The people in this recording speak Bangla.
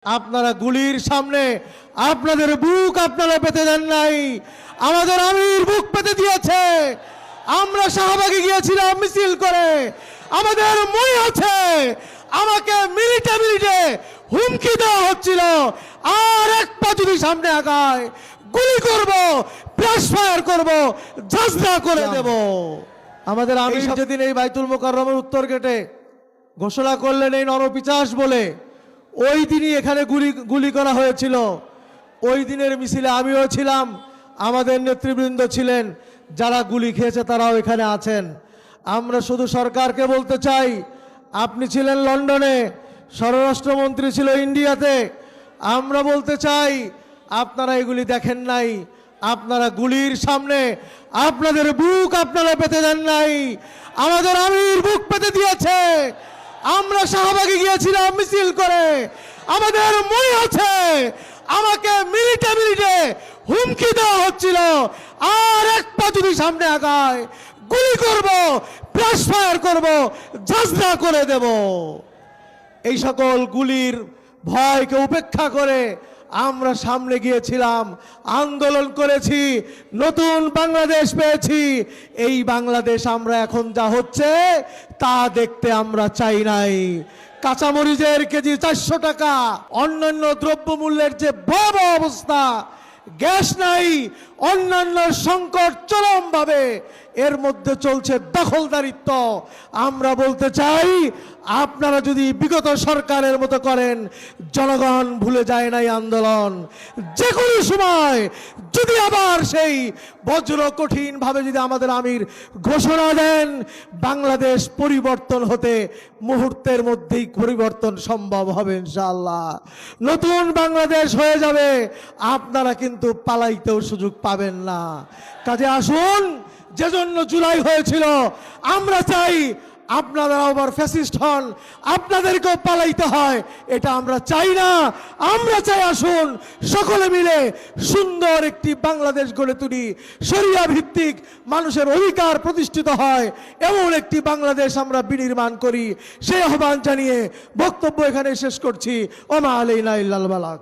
আপনারা গুলির সামনে আপনাদের বুক আপনারা পেতে দেন নাই, আমাদের আমির বুক পেতে দিয়েছে। আমরা শাহবাগে গিয়েছিলাম মিছিল করে, আমাদের মনে আছে আমাকে মিনিটে হুমকি দেওয়া হচ্ছিল, আর এক পা যদি সামনে আগায় গুলি করব, ব্রাশ ফায়ার করব, জাজরা করে দেব। আমাদের আমির যেদিন এই বাইতুল মোকাররমের উত্তর গেটে ঘোষণা করলেন এই নরপিচাস বলে, ওই দিনই এখানে গুলি করা হয়েছিল। ওই দিনের মিছিলে আমিও ছিলাম, আমাদের নেতৃবৃন্দ ছিলেন, যারা গুলি খেয়েছে তারাও এখানে আছেন। আমরা শুধু সরকারকে বলতে চাই, আপনি ছিলেন লন্ডনে, স্বরাষ্ট্রমন্ত্রী ছিল ইন্ডিয়াতে, আমরা বলতে চাই আপনারা এগুলি দেখেন নাই, আপনারা গুলির সামনে আপনাদের বুক আপনারা পেতে দেন নাই, আমাদের আমির বুক পেতে দিয়েছে। আমরা শাহবাগে গিয়েছিলাম মিছিল করে, আমাদের মনে আছে আমাকে মিনিটে হুমকি দেওয়া হচ্ছিল, আর এক পা যদি সামনে আগায় গুলি করব, ব্রাশ ফায়ার করব, জাজরা করে দেব। এই সকল গুলির ভয়কে উপেক্ষা করে আমরা সামনে গিয়েছিলাম, আন্দোলন করেছি, নতুন বাংলাদেশ পেয়েছি। এই বাংলাদেশ আমরা এখন যা হচ্ছে তা দেখতে আমরা চাই নাই। কাঁচামরিচের কেজি 400 টাকা, অন্যান্য দ্রব্যমূল্যের যে ভয়াবহ অবস্থা, গ্যাস নাই, অন্যান্য সংকট চরমভাবে, এর মধ্যে চলছে দখলদারিত্ব। আমরা বলতে চাই আপনারা যদি বিগত সরকারের মতো করেন, জনগণ ভুলে যায় নাই আন্দোলন। যে কোনো সময় যদি আবার সেই বজ্র কঠিন ভাবে যদি আমাদের আমির ঘোষণা দেন, বাংলাদেশ পরিবর্তন হতে মুহূর্তের মধ্যেই পরিবর্তন সম্ভব হবে ইনশাআল্লাহ। নতুন বাংলাদেশ হয়ে যাবে, আপনারা কিন্তু পালাইতেও সুযোগ পাবেন না। কাজে আসুন, যে জন্য জুলাই হয়েছিল, আমরা চাই আপনারা আবার ফ্যাসিস্ট হন, আপনাদেরকেও পালাইতে হয়, এটা আমরা চাই না। আমরা চাই আসুন সকলে মিলে সুন্দর একটি বাংলাদেশ গড়ে তুলি, শরিয়া ভিত্তিক মানুষের অধিকার প্রতিষ্ঠিত হয়, এমন একটি বাংলাদেশ আমরা বিনির্মাণ করি। সেই আহ্বান জানিয়ে বক্তব্য এখানে শেষ করছি। ওমা আলাইনা ইল্লাল বালাগ।